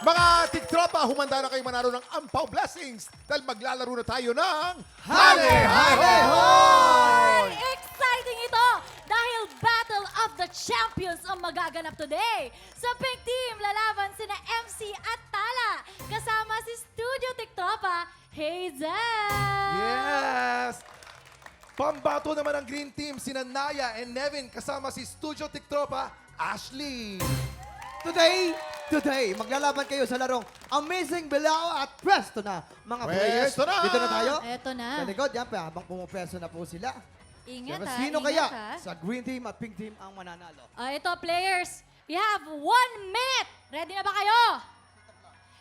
Mga tiktropa, humanda na kayo manalo ng Ampaw Blessings dahil maglalaro na tayo ng Hale, hale, Hoy! Exciting ito dahil Battle of the Champions ang magaganap today. Sa Pink Team, lalaban sina MC at Tala. Kasama si Studio Tiktropa, Hazel. Yes! Pambato naman ang Green Team, sina Naya and Nevin, kasama si Studio Tiktropa, Ashley. Today, maglalaban kayo sa larong Amazing Bilao at Presto na. Mga players, Presto na! dito na tayo. Eto na. Sa likod, yan pa, habang pumapreso na po sila. Ingat Siyempre, ha, sino ingat kaya ha. sa Green Team at Pink Team ang mananalo? Ito players, we have 1 minute. Ready na ba kayo?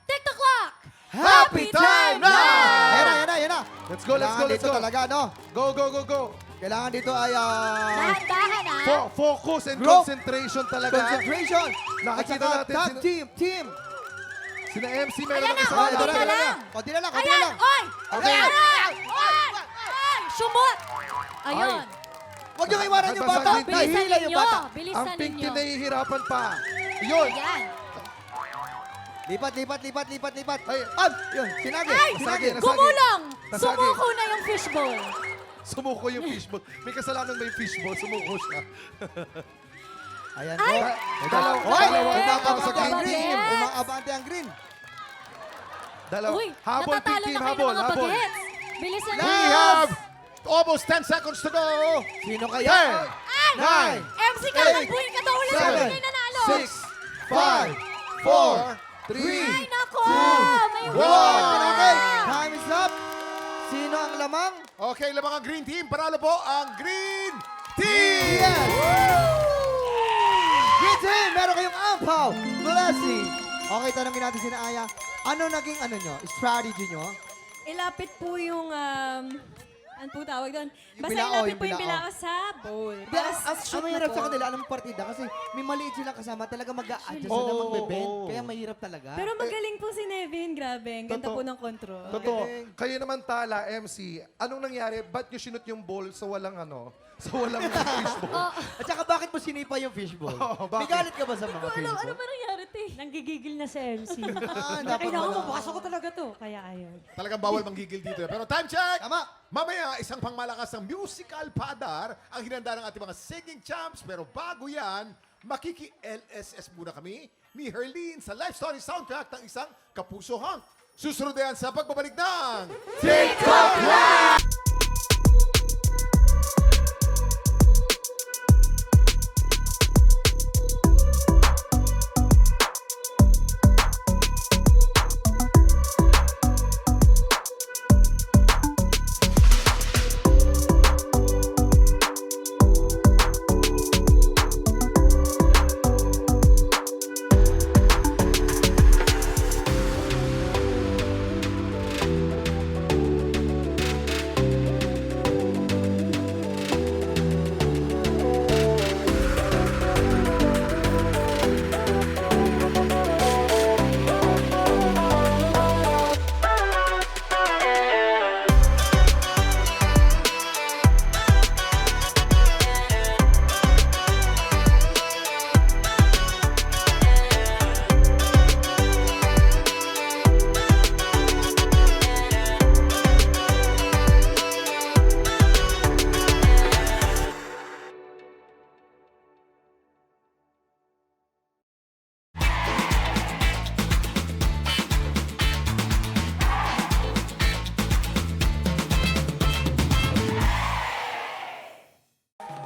TikTok clock! Happy time now! Yan na. Let's go, let's go, Kailangan let's dito go. talaga, no? Go, go, go, go. Kailangan dito ay Dahan-dahan ha. Focus and Group. concentration talaga. concentration. At Nakikita saka natin tag sina- team. Sina MC meron Ayan ng na, kasama. konti na lang. Konti na lang. Ayan, oy! Okay. Oy! Sumot! Ayun. Huwag niyo iwanan yung Basta bata. Green Team. Bilisan Nahihila yung ninyo. bata. Ang Bilisan Pink ninyo. Team nahihirapan pa. Yun. Ayan. Lipat. Ay, Yun, sinagi. Ay! Nasagi, nasagi. Gumulong! Nasagi. Sumuko na yung fishbowl. Sumuko yung fishbowl. May kasalanan ba yung fishbowl? Sumuko siya. Ayan Ay! po. Dalawa- Oy, dalawang tao sa umaabante ang Green green. Team. Umaabante ang green. Dalawa. Uy, Habol, Pink natatalo Team, na kayo ng habol, mga habol. bagets. Bilisan We nyo. have almost 10 seconds to go. Sino kaya? 10, Ay! 9, MC ka, magbuhin ka daw ulit. seven, Hindi kayo nanalo. 6, 5, 4, 3, Ay, nako! May Okay, time is up. Sino ang lamang? Okay, lamang ang Green Team. Panalo po ang Green Team! Yes! Green Team, meron kayong ampaw. Blessing. Okay, tanongin natin si Aya. Ano naging strategy nyo? Ilapit po yung, ano po tawag doon? Yung Basta bilao, ilapit yung po yung bilao. bilao sa bowl. Di, ang mahirap sa kanila, anong partida? Kasi may maliit silang kasama, talaga mag-a-adjust Oo, sila magbebend. oo. Kaya mahirap talaga. Pero magaling po si Nevin, grabe. Ang ganda Totoo. po ng control. Totoo. Galing. Kayo naman Tala, MC, anong nangyari? Ba't nyo sinut yung ball sa walang sa walang fishbowl? At saka bakit mo sinipa yung fishbowl? Oo, May bakit? galit ka ba sa mga Ano fishbowl? ba nangyari, te? Nanggigigil na si MC. Dapat Kailangan wala. mapapasok ko talaga to. Kaya ayaw. Talagang bawal manggigil dito. Pero time check! Tama. Mamaya, isang pangmalakas ng musical padar ang hinanda ng ating mga singing champs. Pero bago yan, makiki-LSS muna kami ni Herlene sa life story soundtrack ng isang Kapuso Hunk. Susunod yan sa pagbabalik ng TikTok Live!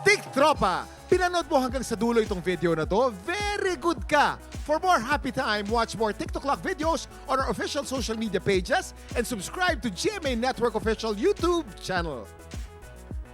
Tiktropa, pinanood mo hanggang sa dulo itong video na to? Very good ka! For more happy time, watch more TikTok Clock videos on our official social media pages and subscribe to GMA Network official YouTube channel.